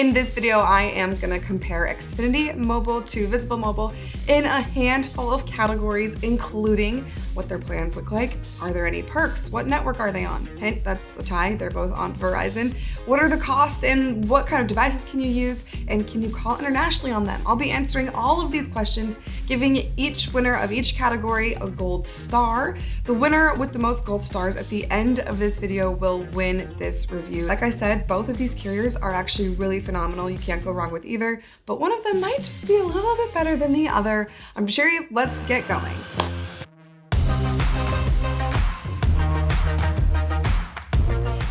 In this video, I am gonna compare Xfinity Mobile to Visible Mobile in a handful of categories, including what their plans look like. Are there any perks? What network are they on? Hint, that's a tie, they're both on Verizon. What are the costs and what kind of devices can you use? And can you call internationally on them? I'll be answering all of these questions, giving each winner of each category a gold star. The winner with the most gold stars at the end of this video will win this review. Like I said, both of these carriers are actually really phenomenal. You can't go wrong with either, but one of them might just be a little bit better than the other. I'm sure let's get going.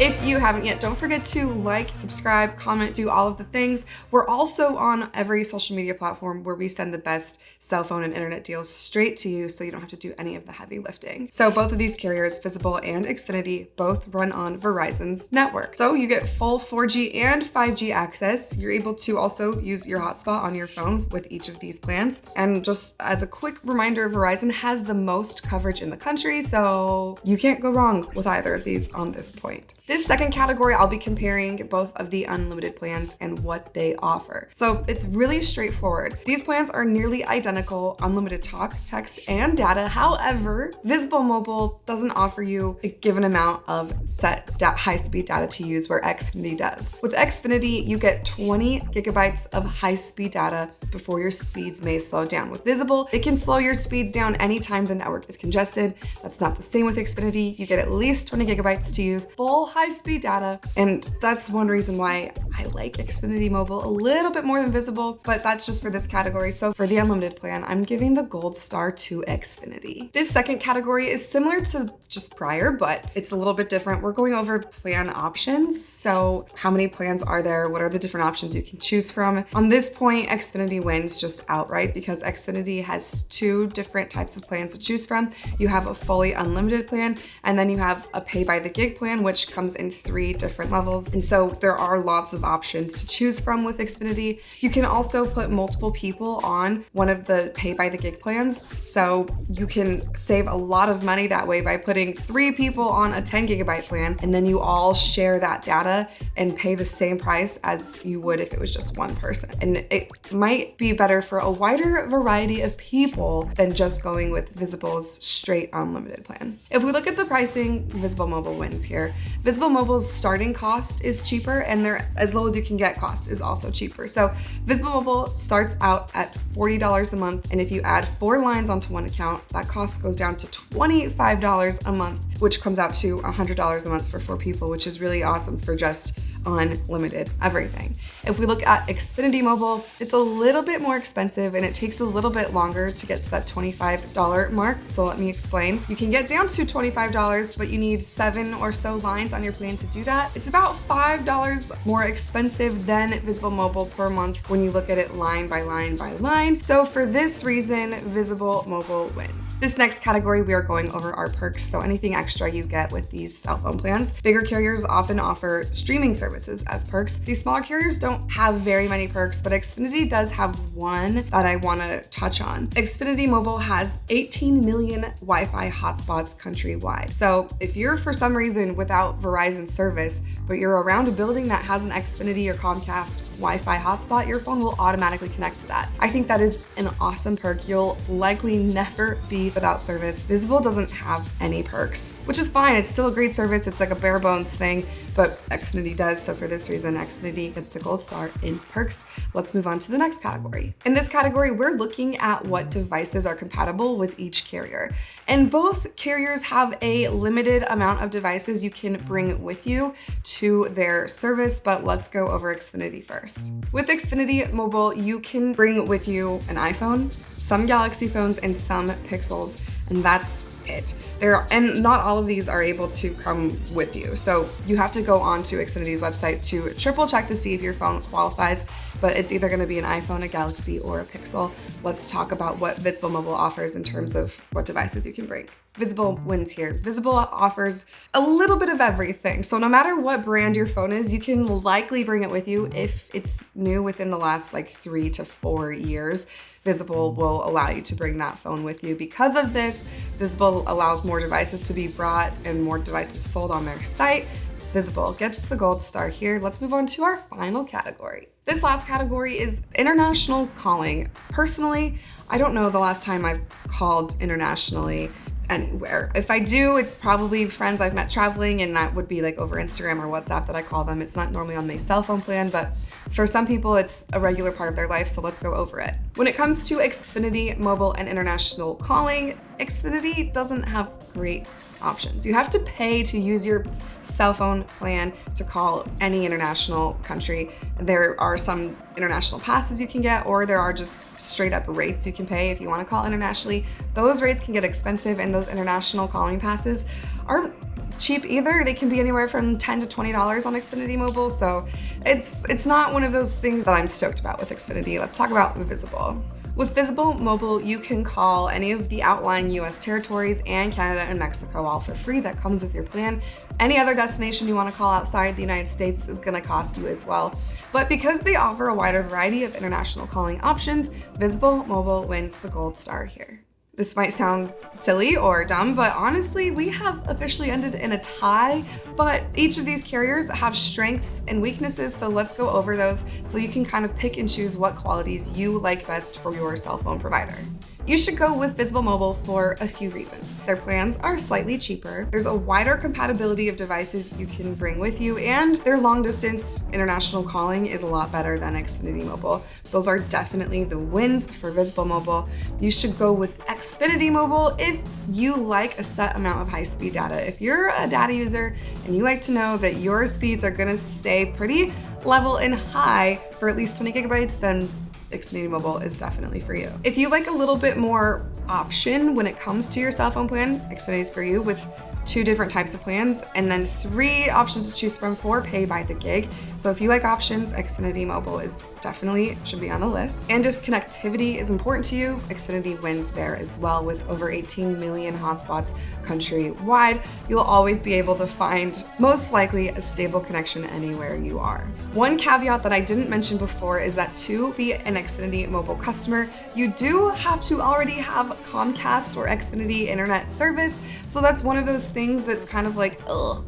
If you haven't yet, don't forget to like, subscribe, comment, do all of the things. We're also on every social media platform where we send the best cell phone and internet deals straight to you so you don't have to do any of the heavy lifting. So both of these carriers, Visible and Xfinity, both run on Verizon's network. So you get full 4G and 5G access. You're able to also use your hotspot on your phone with each of these plans. And just as a quick reminder, Verizon has the most coverage in the country, so you can't go wrong with either of these on this point. This second category, I'll be comparing both of the unlimited plans and what they offer. So it's really straightforward. These plans are nearly identical, unlimited talk, text, and data. However, Visible Mobile doesn't offer you a given amount of set high-speed data to use where Xfinity does. With Xfinity, you get 20 gigabytes of high-speed data before your speeds may slow down. With Visible, it can slow your speeds down anytime the network is congested. That's not the same with Xfinity. You get at least 20 gigabytes to use full high-speed data, and that's one reason why I like Xfinity Mobile a little bit more than Visible, but that's just for this category. So for the unlimited plan, I'm giving the gold star to Xfinity. This second category is similar to just prior, but it's a little bit different. We're going over plan options. So how many plans are there? What are the different options you can choose from? On this point, Xfinity wins just outright because Xfinity has two different types of plans to choose from. You have a fully unlimited plan, and then you have a pay by the gig plan, which comes in 3 different levels. And so there are lots of options to choose from with Xfinity. You can also put multiple people on one of the pay by the gig plans. So you can save a lot of money that way by putting 3 people on a 10 gigabyte plan, and then you all share that data and pay the same price as you would if it was just one person. And it might be better for a wider variety of people than just going with Visible's straight unlimited plan. If we look at the pricing, Visible Mobile wins here. Visible Mobile's starting cost is cheaper, and their as low as you can get cost is also cheaper. So Visible Mobile starts out at $40 a month, and if you add 4 lines onto one account, that cost goes down to $25 a month, which comes out to $100 a month for 4 people, which is really awesome for just unlimited everything. If we look at Xfinity Mobile, it's a little bit more expensive and it takes a little bit longer to get to that $25 mark. So let me explain. You can get down to $25, but you need 7 or so lines on your plan to do that. It's about $5 more expensive than Visible Mobile per month when you look at it line by line by line. So for this reason, Visible Mobile wins. This next category, we are going over our perks. So anything extra you get with these cell phone plans. Bigger carriers often offer streaming services as perks. These smaller carriers don't have very many perks, but Xfinity does have one that I want to touch on. Xfinity Mobile has 18 million Wi-Fi hotspots countrywide. So if you're for some reason without Verizon service, but you're around a building that has an Xfinity or Comcast Wi-Fi hotspot, your phone will automatically connect to that. I think that is an awesome perk. You'll likely never be without service. Visible doesn't have any perks, which is fine. It's still a great service. It's like a bare bones thing, but Xfinity does. So for this reason, Xfinity gets the gold star in perks. Let's move on to the next category. In this category, we're looking at what devices are compatible with each carrier. And both carriers have a limited amount of devices you can bring with you to their service, but let's go over Xfinity first. With Xfinity Mobile, you can bring with you an iPhone, some Galaxy phones, and some Pixels, and that's it. And not all of these are able to come with you. So you have to go onto Xfinity's website to triple check to see if your phone qualifies, but it's either going to be an iPhone, a Galaxy, or a Pixel. Let's talk about what Visible Mobile offers in terms of what devices you can bring. Visible wins here. Visible offers a little bit of everything. So no matter what brand your phone is, you can likely bring it with you if it's new within the last 3 to 4 years. Visible will allow you to bring that phone with you. Because of this, Visible allows more devices to be brought and more devices sold on their site. Visible gets the gold star here. Let's move on to our final category. This last category is international calling. Personally, I don't know the last time I've called internationally anywhere. If I do, it's probably friends I've met traveling, and that would be like over Instagram or WhatsApp that I call them. It's not normally on my cell phone plan, but for some people it's a regular part of their life, so let's go over it. When it comes to Xfinity mobile and international calling, Xfinity doesn't have great options. You have to pay to use your cell phone plan to call any international country. There are some international passes you can get, or there are just straight up rates you can pay if you want to call internationally. Those rates can get expensive, and those international calling passes aren't cheap either. They can be anywhere from $10 to $20 on Xfinity Mobile, so it's not one of those things that I'm stoked about with Xfinity. Let's talk about Visible. With Visible Mobile, you can call any of the outlying US territories and Canada and Mexico all for free. That comes with your plan. Any other destination you want to call outside the United States is going to cost you as well. But because they offer a wider variety of international calling options, Visible Mobile wins the gold star here. This might sound silly or dumb, but honestly, we have officially ended in a tie. But each of these carriers have strengths and weaknesses, so let's go over those so you can kind of pick and choose what qualities you like best for your cell phone provider. You should go with Visible Mobile for a few reasons. Their plans are slightly cheaper, there's a wider compatibility of devices you can bring with you, and their long distance international calling is a lot better than Xfinity Mobile. Those are definitely the wins for Visible Mobile. You should go with Xfinity Mobile if you like a set amount of high-speed data. If you're a data user and you like to know that your speeds are gonna stay pretty level and high for at least 20 gigabytes, then Xfinity Mobile is definitely for you. If you like a little bit more option when it comes to your cell phone plan, Xfinity is for you, with 2 different types of plans and then 3 options to choose from for pay by the gig. So if you like options, Xfinity Mobile is definitely should be on the list. And if connectivity is important to you, Xfinity wins there as well. With over 18 million hotspots countrywide, you'll always be able to find most likely a stable connection anywhere you are. One caveat that I didn't mention before is that to be an Xfinity Mobile customer, you do have to already have Comcast or Xfinity internet service. So that's one of those things that's kind of like, ugh.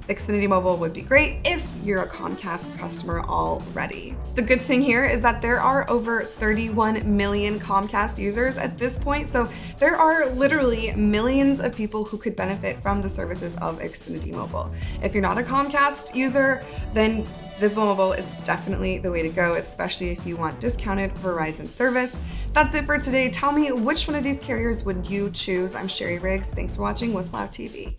Xfinity Mobile would be great if you're a Comcast customer already. The good thing here is that there are over 31 million Comcast users at this point, so there are literally millions of people who could benefit from the services of Xfinity Mobile. If you're not a Comcast user, then Visible Mobile is definitely the way to go, especially if you want discounted Verizon service. That's it for today. Tell me, which one of these carriers would you choose? I'm Sherry Riggs. Thanks for watching What's Loud TV.